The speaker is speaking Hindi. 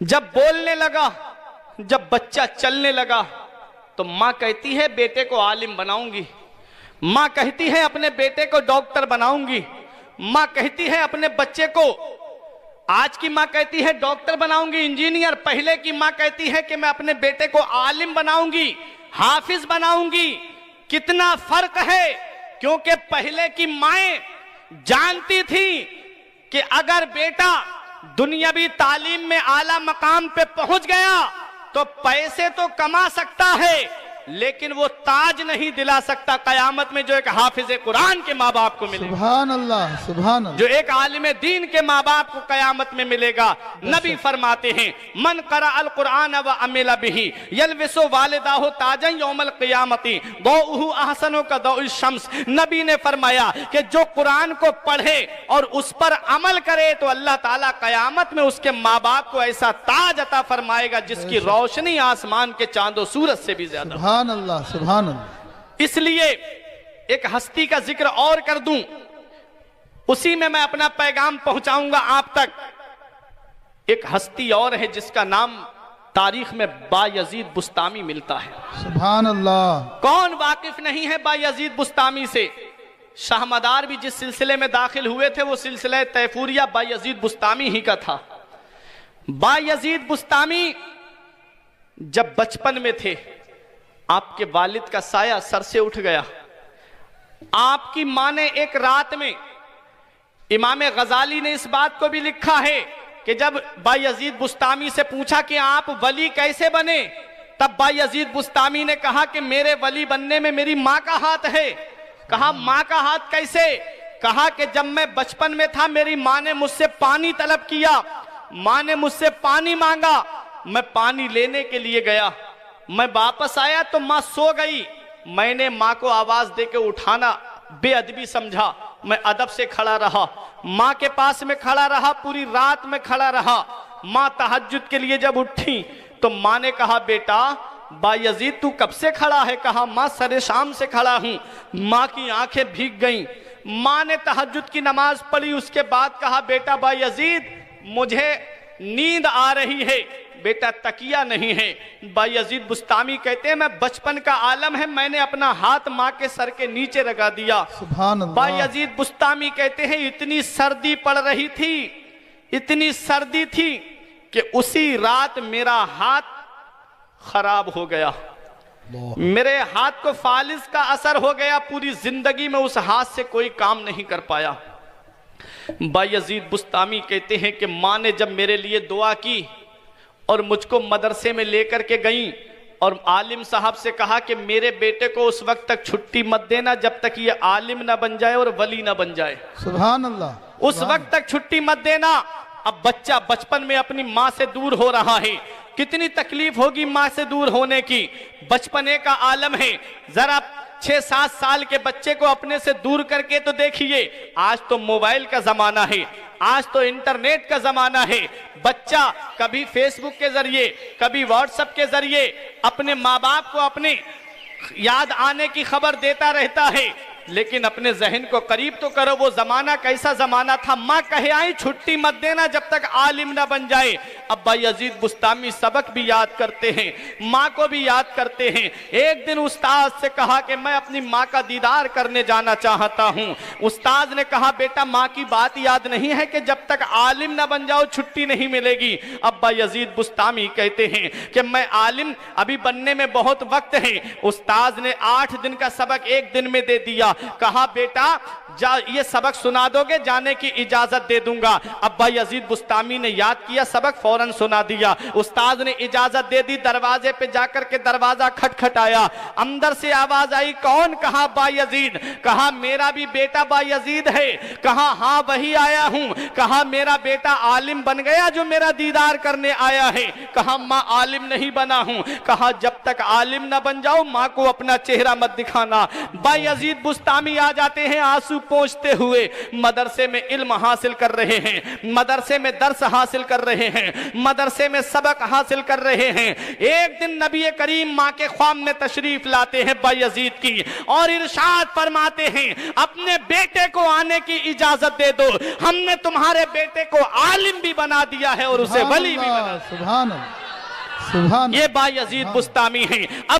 जब बोलने लगा, जब बच्चा चलने लगा, तो माँ कहती है बेटे को आलिम बनाऊंगी, माँ कहती है अपने बेटे को डॉक्टर बनाऊंगी, माँ कहती है अपने बच्चे को, आज की माँ कहती है डॉक्टर बनाऊंगी, इंजीनियर, पहले की माँ कहती है कि मैं अपने बेटे को आलिम बनाऊंगी, हाफिज बनाऊंगी। कितना फर्क है, क्योंकि पहले की माएं जानती थी कि अगर बेटा दुनियावी तालीम में आला मकाम पे पहुंच गया तो पैसे तो कमा सकता है, लेकिन वो ताज नहीं दिला सकता कयामत में जो एक हाफिज कुरान के माँ बाप को मिलेगा। सुभान अल्लाह, सुभान अल्लाह। जो एक आलिम दीन के माँ बाप को कयामत में मिलेगा। नबी फरमाते हैं मन करा अल कुरान व अमिला बिही यलबिसु वालिदाहु ताजन यौमल क़ियामती दौउहु अहसनु का दौउश शम्स। नबी ने फरमाया कि जो कुरान को पढ़े और उस पर अमल करे तो अल्लाह ताला कयामत में उसके माँ बाप को ऐसा ताज अता फरमाएगा जिसकी रोशनी आसमान के चांदो सूरज से भी ज्यादा। सुभान अल्लाह, सुभान अल्लाह। इसलिए एक हस्ती का जिक्र और कर दूं, उसी में मैं अपना पैगाम पहुंचाऊंगा आप तक। एक हस्ती और है जिसका नाम तारीख में बायजीद बुस्तामी मिलता है। सुभान अल्लाह। कौन वाकिफ नहीं है बायजीद बुस्तामी से। शाहमदार भी जिस सिलसिले में दाखिल हुए थे वो सिलसिला तैफूरिया बायजीद बुस्तामी ही का था। बायजीद बुस्तामी जब बचपन में थे, आपके वालिद का साया सर से उठ गया। आपकी मां ने एक रात में, इमाम गजाली ने इस बात को भी लिखा है कि जब बायजीद बुस्तामी से पूछा कि आप वली कैसे बने, तब बायजीद बुस्तामी ने कहा कि मेरे वली बनने में मेरी मां का हाथ है। कहा मां का हाथ कैसे? कहा कि जब मैं बचपन में था मेरी मां ने मुझसे पानी तलब किया, मां ने मुझसे पानी मांगा, मैं पानी लेने के लिए गया, मैं वापस आया तो मां सो गई। मैंने मां को आवाज देकर उठाना बेअदबी समझा, मैं अदब से खड़ा रहा, मां के पास में खड़ा रहा, पूरी रात में खड़ा रहा। मां तहज्जुद के लिए जब उठी तो मां ने कहा बेटा बायजीद तू कब से खड़ा है? कहा मां सरे शाम से खड़ा हूं। मां की आंखें भीग गईं। मां ने तहज्जुद की नमाज पढ़ी, उसके बाद कहा बेटा बायजीद मुझे नींद आ रही है, बेटा तकिया नहीं है। बायजीद बुस्तामी कहते हैं मैं बचपन का आलम है, मैंने अपना हाथ मां के सर के नीचे रखा दिया। सुभान अल्लाह। बायजीद बुस्तामी कहते हैं इतनी सर्दी पड़ रही थी, इतनी सर्दी थी कि उसी रात मेरा हाथ खराब हो गया, मेरे हाथ को फालिज का असर हो गया, पूरी जिंदगी में उस हाथ से कोई काम नहीं कर पाया। बायजीद बुस्तामी कहते हैं कि मां ने जब मेरे लिए दुआ की और मुझको मदरसे में लेकर के गई और आलिम साहब से कहा कि मेरे बेटे को उस वक्त तक छुट्टी मत देना जब तक ये आलिम ना बन जाए और वली ना बन जाए। सुभान अल्लाह। उस वक्त तक छुट्टी मत देना। अब बच्चा बचपन में अपनी मां से दूर हो रहा है, कितनी तकलीफ होगी मां से दूर होने की। बचपने का आलम है, जरा 6-7 साल के बच्चे को अपने से दूर करके तो देखिए। आज तो मोबाइल का जमाना है, आज तो इंटरनेट का जमाना है। बच्चा कभी फेसबुक के जरिए, कभी व्हाट्सएप के जरिए अपने माँ बाप को अपने याद आने की खबर देता रहता है, लेकिन अपने जहन को करीब तो करो। वो जमाना कैसा जमाना था, माँ कहे आई छुट्टी मत देना जब तक आलिम ना बन जाए। अब बायजीद बुस्तामी सबक भी याद करते हैं, माँ को भी याद करते हैं। एक दिन उस्ताद से कहा कि मैं अपनी माँ का दीदार करने जाना चाहता हूँ। उस्ताद ने कहा बेटा माँ की बात याद नहीं है कि जब तक आलिम ना बन जाओ छुट्टी नहीं मिलेगी। अब बायजीद बुस्तामी कहते हैं कि मैं आलिम अभी बनने में बहुत वक्त है। उस्ताद ने 8 दिन का सबक एक दिन में दे दिया। कहा बेटा जा ये सबक सुना दोगे, जाने की इजाजत दे दूंगा। अब बायजीद बुस्तामी ने याद किया, सबक फौरन सुना दिया। उस्ताद ने इजाजत दे दी। दरवाजे पे जाकर के दरवाजा खटखटाया, अंदर से आवाज आई कौन? कहा बायजीद। कहा मेरा भी बेटा बायजीद है। कहा हाँ वही आया हूं। कहा मेरा बेटा आलिम बन गया जो मेरा दीदार करने आया है। कहा मां आलिम नहीं बना हूं। कहा जब तक आलिम ना बन जाओ मां को अपना चेहरा मत दिखाना। बायजीद बुस्तामी आ जाते हैं आंसू पोंछते हुए। मदरसे में इल्म हासिल कर रहे हैं, मदरसे में दर्स हासिल कर रहे हैं। मदरसे में सबक हासिल कर रहे हैं। एक दिन नबी करीम माँ के ख्वाब में तशरीफ लाते हैं बायजीद की और इरशाद फरमाते हैं अपने बेटे को आने की इजाजत दे दो, हमने तुम्हारे बेटे को आलिम भी बना दिया है और उसे वली भी बना दिया। सुभान अल्लाह, सुभान ये बायजीद बुस्तामी हैं।